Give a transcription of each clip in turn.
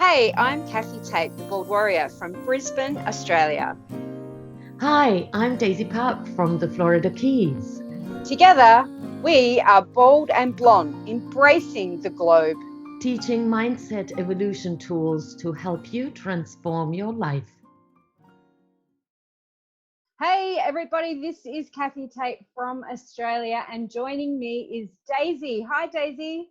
Hey, I'm Kathi Tait, the Baldwarrior from Brisbane, Australia. Hi, I'm Daisy Papp from the Florida Keys. Together, we are Bald and Blonde, embracing the globe. Teaching mindset evolution tools to help you transform your life. Hey, everybody, this is Kathi Tait from Australia, and joining me is Daisy. Hi, Daisy.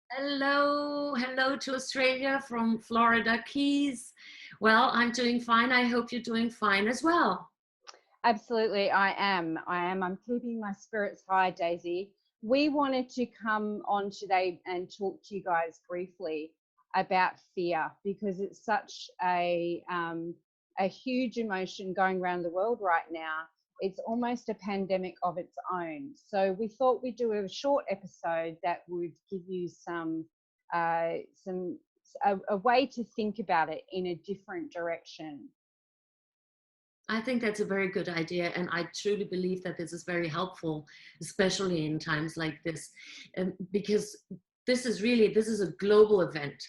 Hello to Australia from Florida Keys. Well, I'm doing fine. I hope you're doing fine as well. Absolutely, I am. I'm keeping my spirits high, Daisy. We wanted to come on today and talk to you guys briefly about fear because it's such a huge emotion going around the world right now. It's almost a pandemic of its own. So we thought we'd do a short episode that would give you a way to think about it in a different direction. I think that's a very good idea, and I truly believe that this is very helpful, especially in times like this, because this is a global event.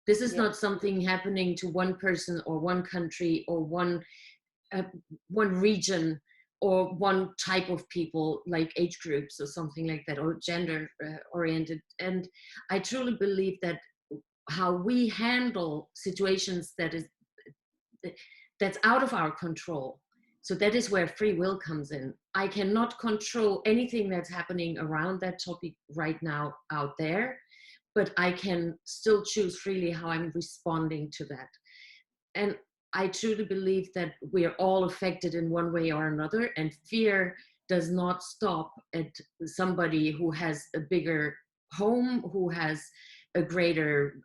This is Yeah. not something happening to one person or one country or one region or one type of people, like age groups or something like that, or gender oriented. And I truly believe that how we handle situations that's out of our control. So that is where free will comes in. I cannot control anything that's happening around that topic right now out there, but I can still choose freely how I'm responding to that. And I truly believe that we're all affected in one way or another, and fear does not stop at somebody who has a bigger home, who has a greater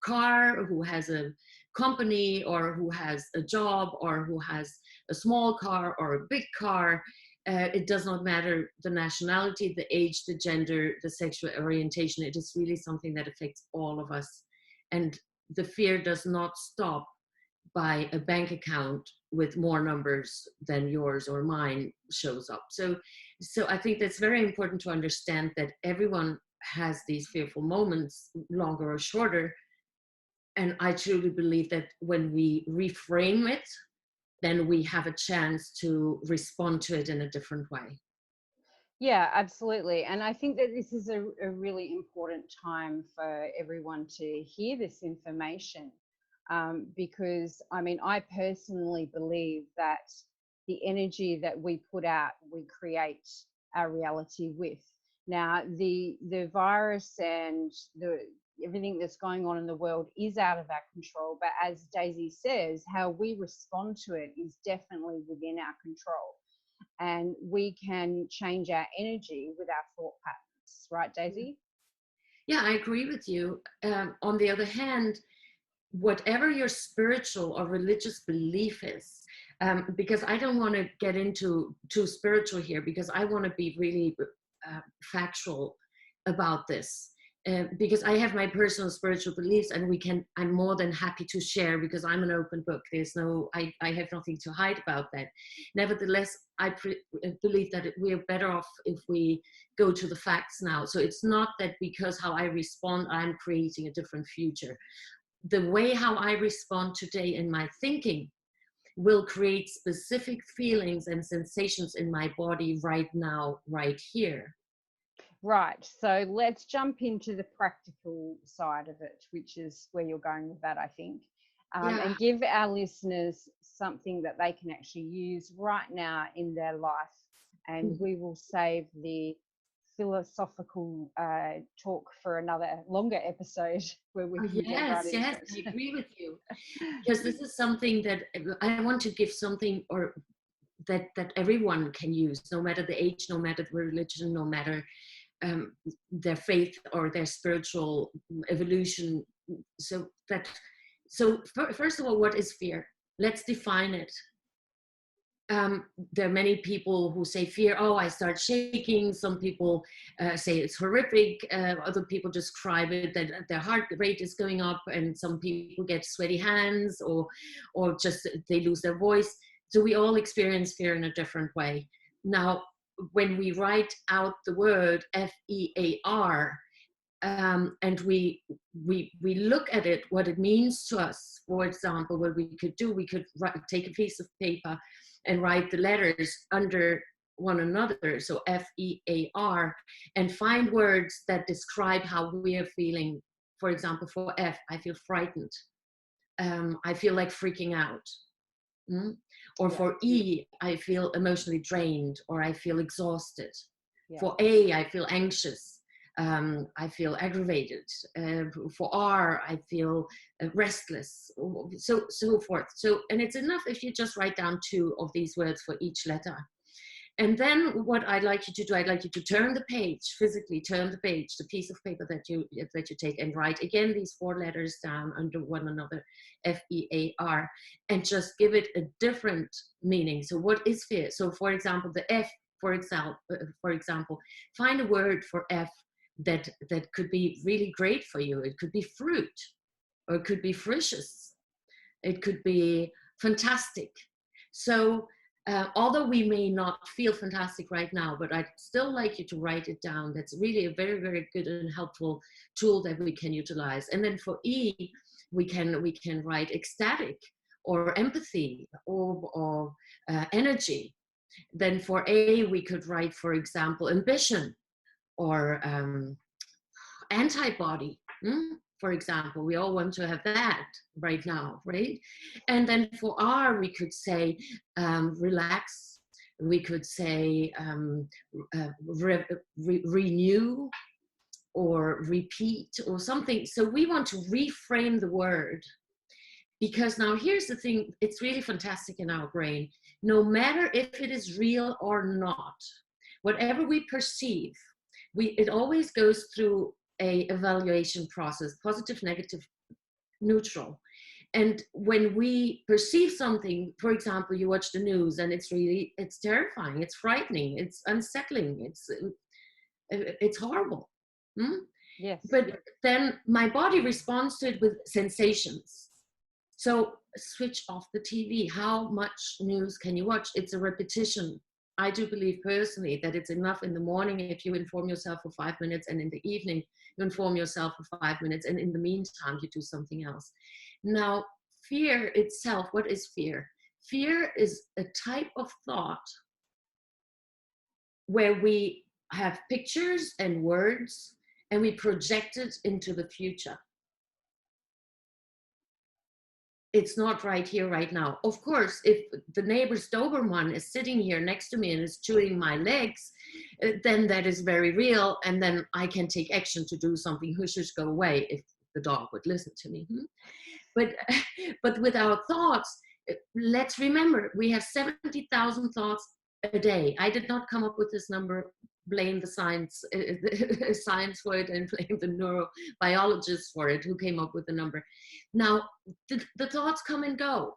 car, who has a company, or who has a job, or who has a small car or a big car. It does not matter the nationality, the age, the gender, the sexual orientation. It is really something that affects all of us. And the fear does not stop by a bank account with more numbers than yours or mine shows up. So I think that's very important to understand that everyone has these fearful moments, longer or shorter. And I truly believe that when we reframe it, then we have a chance to respond to it in a different way. Yeah, absolutely. And I think that this is a really important time for everyone to hear this information because, I mean, I personally believe that the energy that we put out, we create our reality with. Now, the virus and everything that's going on in the world is out of our control. But as Daisy says, how we respond to it is definitely within our control, and we can change our energy with our thought patterns, right, Daisy? Yeah, I agree with you. On the other hand, whatever your spiritual or religious belief is, because I don't want to get into too spiritual here, because I want to be really factual about this. Because I have my personal spiritual beliefs, and I'm more than happy to share, because I'm an open book. I have nothing to hide about that. Nevertheless, believe that we are better off if we go to the facts now. So it's not that because how I respond, I'm creating a different future. The way how I respond today in my thinking will create specific feelings and sensations in my body right now, right here. Right. So let's jump into the practical side of it, which is where you're going with that, I think, Yeah. and give our listeners something that they can actually use right now in their life. And we will save the philosophical talk for another longer episode where we can get right into Yes, I it. agree with you. Because this is something that I want to give something, or that everyone can use, no matter the age, no matter the religion, no matter their faith or their spiritual evolution. So that, first of all, what is fear? Let's define it. There are many people who say fear, oh, I start shaking. Some people say it's horrific. Other people describe it that their heart rate is going up, and some people get sweaty hands, or just they lose their voice. So we all experience fear in a different way. Now, when we write out the word FEAR, and we look at it, what it means to us. For example, what we could do, we could take a piece of paper and write the letters under one another, so FEAR, and find words that describe how we are feeling. For example, for F, I feel frightened. I feel like freaking out. Or Yeah. for E, I feel emotionally drained, or I feel exhausted. Yeah. For A, I feel anxious. I feel aggravated. For R, I feel restless. So forth. So, and it's enough if you just write down 2 of these words for each letter. And then what I'd like you to do, I'd like you to turn the page, physically turn the page, the piece of paper that you take, and write again these 4 letters down under one another, FEAR, and just give it a different meaning. So what is fear? So for example, the F, for example, find a word for F that could be really great for you. It could be fruit, or it could be fricious. It could be fantastic. So although we may not feel fantastic right now, but I'd still like you to write it down. That's really a very, very good and helpful tool that we can utilize. And then for E, we can write ecstatic, or empathy, or energy. Then for A, we could write, for example, ambition, or antibody. For example, we all want to have that right now, right? And then for R, we could say relax. We could say renew, or repeat, or something. So we want to reframe the word, because now here's the thing, it's really fantastic in our brain. No matter if it is real or not, whatever we perceive, it always goes through a evaluation process, positive, negative, neutral. And when we perceive something, for example, you watch the news and it's terrifying, it's frightening, it's unsettling, it's horrible. Yes. But then my body responds to it with sensations. So switch off the TV. How much news can you watch? It's a repetition. I do believe personally that it's enough in the morning if you inform yourself for 5 minutes, and in the evening you inform yourself for 5 minutes, and in the meantime you do something else. Now, fear itself, what is fear? Fear is a type of thought where we have pictures and words and we project it into the future. It's not right here, right now. Of course, if the neighbor's Doberman is sitting here next to me and is chewing my legs, then that is very real. And then I can take action to do something. Who should go away if the dog would listen to me? But with our thoughts, let's remember, we have 70,000 thoughts a day. I did not come up with this number. Blame the science for it, and blame the neurobiologists for it, who came up with the number. Now, the thoughts come and go.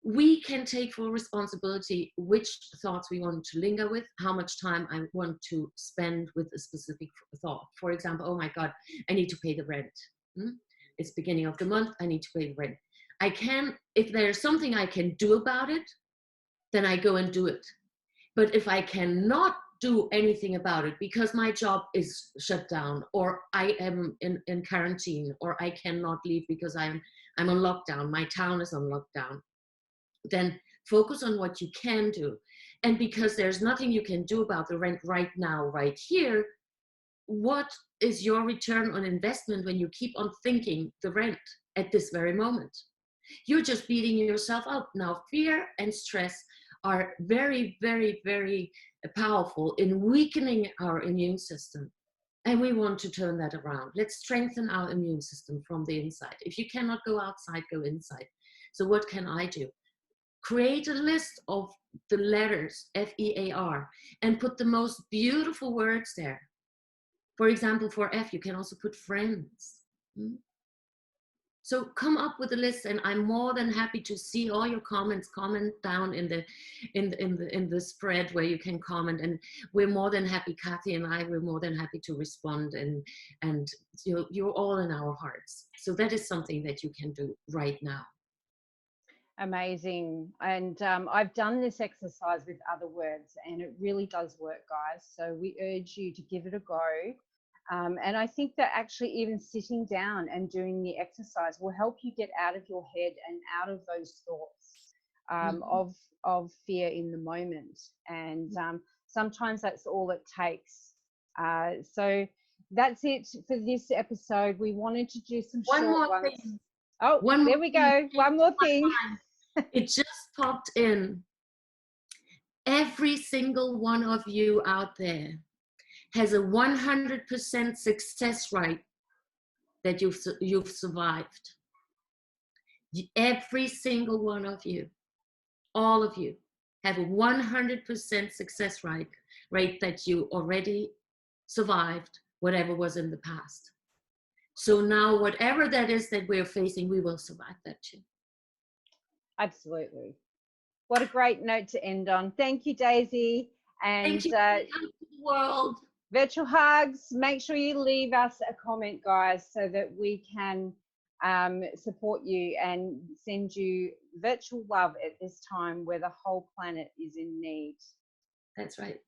We can take full responsibility which thoughts we want to linger with, how much time I want to spend with a specific thought. For example, oh my God, I need to pay the rent. It's beginning of the month, I need to pay the rent. I can, if there's something I can do about it, then I go and do it. But if I cannot do anything about it because my job is shut down, or I am in quarantine, or I cannot leave because I'm on lockdown, my town is on lockdown, then focus on what you can do. And because there's nothing you can do about the rent right now, right here, what is your return on investment when you keep on thinking the rent at this very moment? You're just beating yourself up. Now, fear and stress are very, very, very powerful in weakening our immune system. And we want to turn that around. Let's strengthen our immune system from the inside. If you cannot go outside, go inside. So what can I do? Create a list of the letters, FEAR, and put the most beautiful words there. For example, for F, you can also put friends. So come up with a list, and I'm more than happy to see all your comments. Comment down in the spread where you can comment, and we're more than happy. Kathi and I, we're more than happy to respond, and you're all in our hearts. So that is something that you can do right now. Amazing. And I've done this exercise with other words, and it really does work, guys. So we urge you to give it a go. And I think that actually even sitting down and doing the exercise will help you get out of your head and out of those thoughts of fear in the moment. And sometimes that's all it takes. So that's it for this episode. We wanted to do some short ones. Thing. Oh, there we go. One more thing. It just popped in. Every single one of you out there has a 100% success rate that you've survived. Every single one of you, all of you, have a 100% success rate that you already survived whatever was in the past. So now whatever that is that we're facing, we will survive that too. Absolutely. What a great note to end on. Thank you, Daisy. And thank you for the world. Virtual hugs. Make sure you leave us a comment, guys, so that we can support you and send you virtual love at this time where the whole planet is in need. That's right.